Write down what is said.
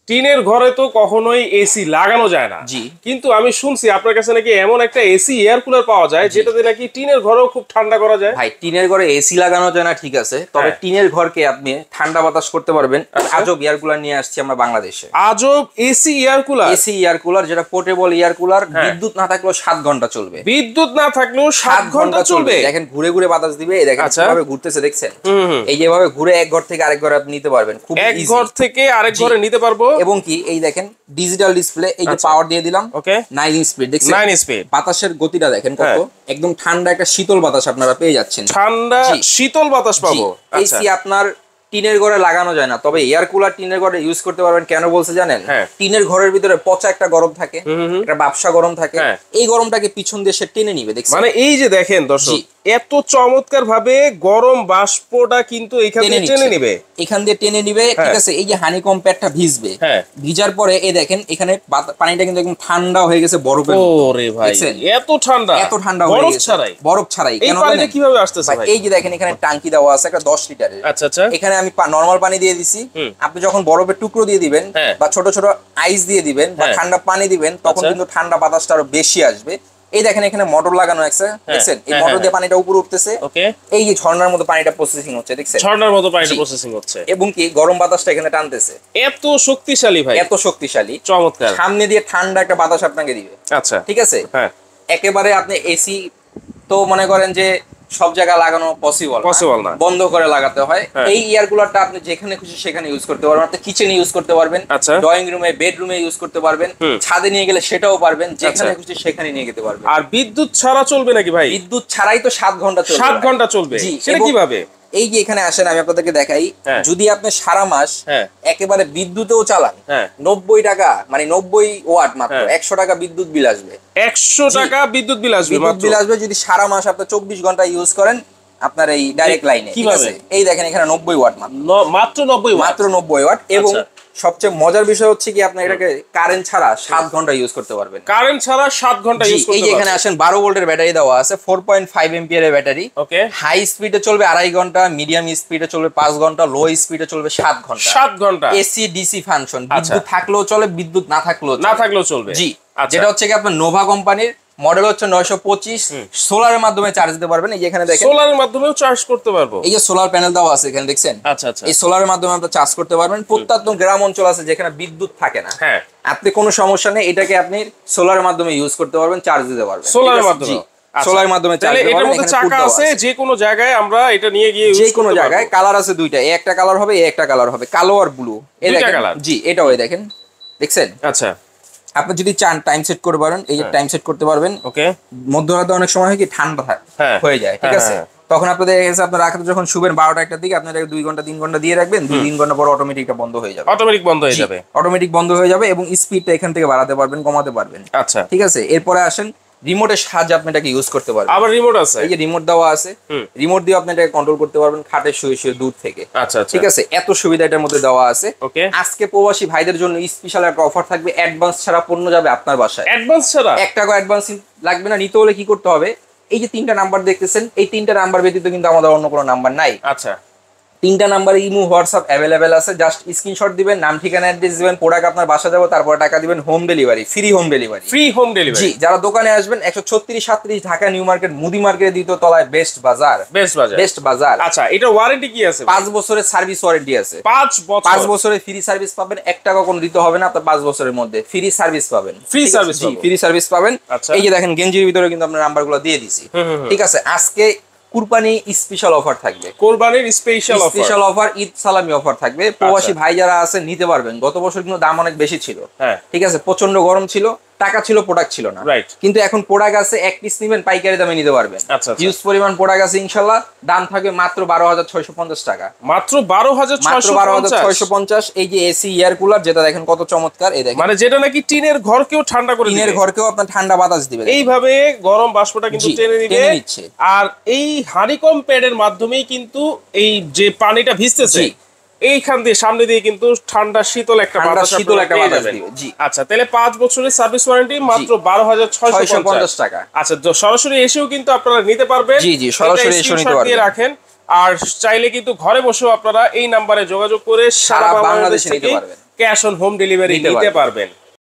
টিনের ঘরে তো কখনোই এসি লাগানো যায় না, জি, কিন্তু আমি শুনছি আপনার কাছে নাকি এমন একটা এসি এয়ার কুলার পাওয়া যায় যেটাতে নাকি টিনের ঘরেও খুব ঠান্ডা করা যায়। ভাই টিনের ঘরে এসি লাগানো যায় না ঠিক আছে, তবে টিনের ঘরকে আপনি ঠান্ডা বাতাস করতে পারবেন। আজব এয়ার কুলার নিয়ে আসছি আমরা বাংলাদেশে। আজব AC air cooler, AC air cooler যেটা পোর্টেবল এয়ার কুলার, বিদ্যুৎ না থাকলেও 7 ঘন্টা চলবে। বিদ্যুৎ না থাকলেও 7 ঘন্টা চলবে। দেখেন ঘুরে ঘুরে বাতাস দিবে, এই দেখেন কিভাবে ঘুরতেছে দেখছেন, এই যেভাবে ঘুরে এক ঘর থেকে আরেক ঘরে আপনি নিতে পারবেন, খুব এক ঘর থেকে আরেক ঘরে নিতে পারবো। এবং কি এই দেখেন ডিজিটাল ডিসপ্লে, এই যে পাওয়ার দিয়ে দিলাম, ওকে 9 স্পিড দেখছেন, 9 স্পিড। বাতাসের গতিটা দেখেন কত, একদম ঠান্ডা একটা শীতল বাতাস আপনারা পেয়ে যাচ্ছেন, ঠান্ডা শীতল বাতাস পাবো। এসি আপনার টিনের ঘরে লাগানো যায় না, তবে এয়ার কুলার টিনের ঘরে ইউজ করতে পারবেন। কেন বলছে জানেন? টিনের ঘরের ভিতরে পচা একটা গরম থাকে, একটা বাপসা গরম থাকে, এই গরমটাকে পিছন দিয়ে সে টেনে নিবে দেখছেন। মানে এই যে দেখেন দর্শক, এত চমৎকার ভাবে গরম বাষ্পটা কিন্তু এখান থেকে টেনে নিবে, এখান দিয়ে টেনে নিবে, ঠিক আছে। এই যে হানিকম প্যাডটা ভিজবে, ভিজার পরে এই দেখেন এখানে পানিটা কিন্তু একদম ঠান্ডা হয়ে গেছে বরফের মতো। ওরে ভাই এত ঠান্ডা, এত ঠান্ডা হয়ে গেছে বরফ ছাড়াই। কেন পানিটা কিভাবে আসতেছে ভাই? এই যে দেখেন এখানে টাঙ্কি দেওয়া আছে একটা 10 লিটারের। আচ্ছা আচ্ছা, এখানে আমি নরমাল পানি দিয়ে দিছি, আপনি যখন বরফের টুকরো দিয়ে দিবেন বা ছোট ছোট আইস দিয়ে দিবেন বা ঠান্ডা পানি দিবেন, তখন কিন্তু ঠান্ডা বাতাসটা আরো বেশি আসবে। এই দেখেন এখানে মোটর লাগানো আছে দেখছেন, এই মোটর দিয়ে পানিটা উপরে উঠতেছে, এই যে ঝর্ণার মতো পানিটা প্রসেসিং হচ্ছে দেখছেন, ঝর্ণার মতো পানিটা প্রসেসিং হচ্ছে, এবং কি গরম বাতাসটা এখানে টানতেছে। এত শক্তিশালী ভাই, এত শক্তিশালী, চমৎকার। সামনে দিয়ে ঠান্ডা একটা বাতাস আপনাকে দিবে। আচ্ছা ঠিক আছে, একেবারে আপনি এসি তো মনে করেন যে সব জায়গায় লাগানো পসিবল না, বন্ধ করে লাগাতে হয়। এই এয়ার কুলারটা আপনি যেখানে খুশি সেখানে ইউজ করতে পারবেন, আপনি কিচেনে ইউজ করতে পারবেন, ড্রয়িং রুমে বেডরুমে ইউজ করতে পারবেন, ছাদে নিয়ে গেলে সেটাও পারবেন, যেখানে খুশি সেখানে নিয়ে যেতে পারবেন। আর বিদ্যুৎ ছাড়া চলবে নাকি ভাই? বিদ্যুৎ ছাড়াই তো 7 ঘন্টা চলবে। 7 ঘন্টা চলবে, সেটা কিভাবে? এই যে এখানে আসেন আমি আপনাদেরকে দেখাই, যদি আপনি সারা মাস একেবারে বিদ্যুতেও চালান, 90 টাকা মানে 90 ওয়াট মাত্র 100 টাকা বিদ্যুৎ বিল আসবে। 100 টাকা বিদ্যুৎ বিল আসবে যদি সারা মাস আপনি 24 ঘন্টা ইউজ করেন আপনার এই ডাইরেক্ট লাইনে। ঠিক আছে, এই দেখেন এখানে 90 ওয়াট মাত্র 90 ওয়াট। এবং সবচেয়ে মজার বিষয় হচ্ছে কি আপনি এটাকে কারেন্ট ছাড়া 7 ঘন্টা ইউজ করতে পারবেন। কারেন্ট ছাড়া 7 ঘন্টা ইউজ করতে পারবেন। এই যে এখানে আসেন 12 ভোল্টের ব্যাটারি দেওয়া আছে, 4.5 এম্পিয়ারের ব্যাটারি। ওকে, হাই স্পিডে চলবে 2.5 ঘন্টা, মিডিয়াম স্পিডে চলবে 5 ঘন্টা, লো স্পিডে চলবে 7 ঘন্টা। 7 ঘন্টা এসি ডিসি ফাংশন, বিদ্যুৎ থাকলেও চলে, বিদ্যুৎ না থাকলেও চলবে। জি, যেটা হচ্ছে কি আপনার নোভা কোম্পানির মডেল হচ্ছে 925, সোলারের মাধ্যমে চার্জ দিতে পারবেন। এই যে এখানে দেখেন সোলারের মাধ্যমেও চার্জ করতে পারবো। এই যে সোলার প্যানেল দেওয়া আছে এখানে দেখছেন। আচ্ছা আচ্ছা, এই সোলারের মাধ্যমে আপনি চার্জ করতে পারবেন। প্রত্যন্ত গ্রাম অঞ্চল আছে যেখানে বিদ্যুৎ থাকে না, আপনি কোনো সমস্যা নেই, এটাকে আপনি সোলারের মাধ্যমে ইউজ করতে পারবেন, চার্জ দিতে পারবেন সোলারের মাধ্যমে। সোলারের মাধ্যমে চার্জ দিতে পারবেন। এটার মধ্যে চাকা আছে, যে কোনো জায়গায় আমরা এটা নিয়ে গিয়ে যে কোনো জায়গায়। কালার আছে দুইটা, একটা কালার হবে, একটা কালার হবে, কালো আর ব্লু। এই দেখেন, জি এটাও এই দেখেন দেখছেন। আচ্ছা, আপনি যদি চান টাইম সেট করতে পারেন, এই যে টাইম সেট করতে পারবেন। ওকে, মধ্যরাতে অনেক সময় হয় কি ঠান্ডা হয়ে যায়, ঠিক আছে, তখন আপনাদের আপনার রাখাতে যখন শুবেন 12টা 1টার দিকে আপনারা 2 ঘন্টা 3 ঘন্টা দিয়ে রাখবেন, 2-3 ঘন্টা পর অটোমেটিকটা বন্ধ হয়ে যাবে, অটোমেটিক বন্ধ হয়ে যাবে এবং স্পিডটা এখান থেকে বাড়াতে পারবেন, কমাতে পারবেন। আচ্ছা, ঠিক আছে, এরপরে আসেন রিমোটের সাহায্যে আপনি এটাকে ইউজ করতে পারবেন। আবার রিমোট আছে, এই যে রিমোট দেওয়া আছে, রিমোট দিয়ে আপনি এটাকে কন্ট্রোল করতে পারবেন খাটে শুয়ে শুয়ে দূর থেকে। আচ্ছা আচ্ছা, ঠিক আছে, এত সুবিধা এটার মধ্যে দেওয়া আছে। ওকে, আজকে প্রবাসী ভাইদের জন্য স্পেশাল একটা অফার থাকবে, অ্যাডভান্স ছাড়া পণ্য যাবে আপনার বাসায়। অ্যাডভান্স ছাড়া 1 টাকা অ্যাডভান্স লাগবে না। নিতে হলে কি করতে হবে, এই যে 3টা নাম্বার দেখতেছেন, এই 3টা নাম্বার ব্যতীত কিন্তু আমাদের অন্য কোনো নাম্বার নাই। আচ্ছা, 3টা নাম্বারে ইমো হোয়াটসঅ্যাপ অ্যাভেলেবেল আছে, জাস্ট স্ক্রিনশট দিবেন, নাম ঠিকানা অ্যাড্রেস দিবেন, প্রোডাক্ট আপনার বাসা যাবে, তারপর টাকা দিবেন, home delivery, free home delivery. জি, যারা দোকানে আসবেন 136-37 ঢাকা নিউ মার্কেট মুদি মার্কেটের দ্বিতীয় তলায় বেস্ট বাজার। আচ্ছা, এটা ওয়ারেন্টি কি আছে? 5 বছরের সার্ভিস ওয়ারেন্টি আছে। 5 বছরের ফ্রি সার্ভিস পাবেন, 1 টাকা কোনো দিতে হবে না, আপনার 5 বছরের মধ্যে ফ্রি সার্ভিস পাবেন। ফ্রি সার্ভিস পাবেন। এই যে দেখেন গেঞ্জির ভিতরে কিন্তু আপনার নাম্বারগুলো দিয়ে দিছি। ঠিক আছে, আজকে কুরবানি স্পেশাল অফার থাকবে, কুরবানির স্পেশাল অফার, ঈদ সালামি অফার থাকবে। প্রবাসী ভাই যারা আছে নিতে পারবেন। গত বছর কিন্তু দাম অনেক বেশি ছিল, ঠিক আছে, প্রচন্ড গরম ছিল, টাকা ছিল, প্রোডাক্ট ছিল না। কিন্তু এখন প্রোডাক্ট আছে, 1 পিস নেবেন পাইকারি দামে নিতে পারবেন। হিউজ পরিমাণ প্রোডাক্ট আছে ইনশাআল্লাহ। দাম থাকবে মাত্র 12,650 টাকা, মাত্র 12,650। এই যে এসি এয়ার কুলার, যেটা দেখেন কত চমৎকার। এই দেখেন, মানে যেটা নাকি টিনের ঘরকেও ঠান্ডা করে দিবে, টিনের ঘরকেও আপনার ঠান্ডা বাতাস দিবে, এইভাবে গরম বাষ্পটা কিন্তু টেনে নিচ্ছে। আর এই হানিকম প্যাডের মাধ্যমেই কিন্তু এই যে পানিটা ভিজতেছে এইখান দিয়ে সামনে দিয়ে কিন্তু ঠান্ডা শীতল একটা বাতাস দিবে। জি, আচ্ছা, তাহলে 5 বছরের সার্ভিস ওয়ারেন্টি মাত্র 12,650 টাকা। আচ্ছা, সরাসরি এসেও কিন্তু আপনারা নিতে পারবেন। জি, সরাসরি এসে নিতে পারবেন। রাখেন, আর চাইলে কিন্তু ঘরে বসেও আপনারা এই নাম্বারে যোগাযোগ করে সারা বাংলাদেশ থেকে ক্যাশ অন হোম ডেলিভারি নিতে পারবেন।